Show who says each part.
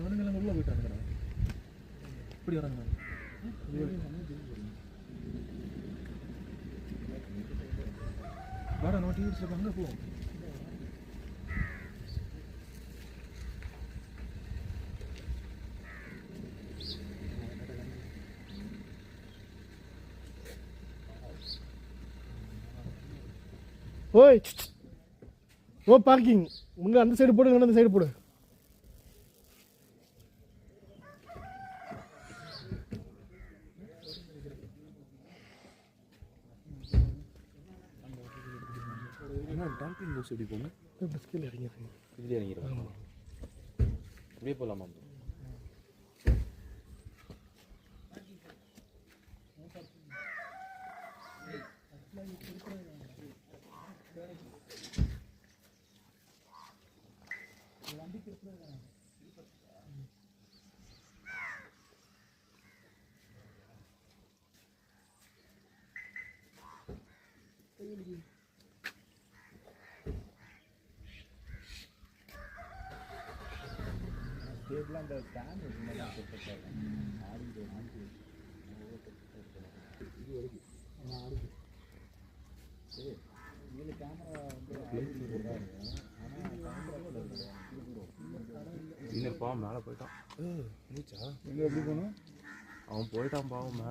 Speaker 1: இவனுங்கெல்லாம் உள்ள போயிட்டாங்க. இப்படி வராங்க. வாடா நம்ம டிவி வச்சுருப்போம் அங்கே போவோம்.
Speaker 2: ஓய் ஓ பார்க்கிங் உங்க அந்த சைடு போடு, அந்த சைடு போடு.
Speaker 1: டாம்பிங் பஸ் எப்படி போகணும்?
Speaker 2: ஸ்கீல் இறங்கிடுங்க.
Speaker 1: இதுலேயே இறங்கிடுவாங்க. அப்படியே போகலாமா?
Speaker 3: அந்த ஸ்டாண்ட்
Speaker 1: இன்னும் பாவம் மேலே போயிட்டான்.
Speaker 3: எங்கே எப்படி போகணும்?
Speaker 1: அவன் போயிட்டான் பாவம் மேலே.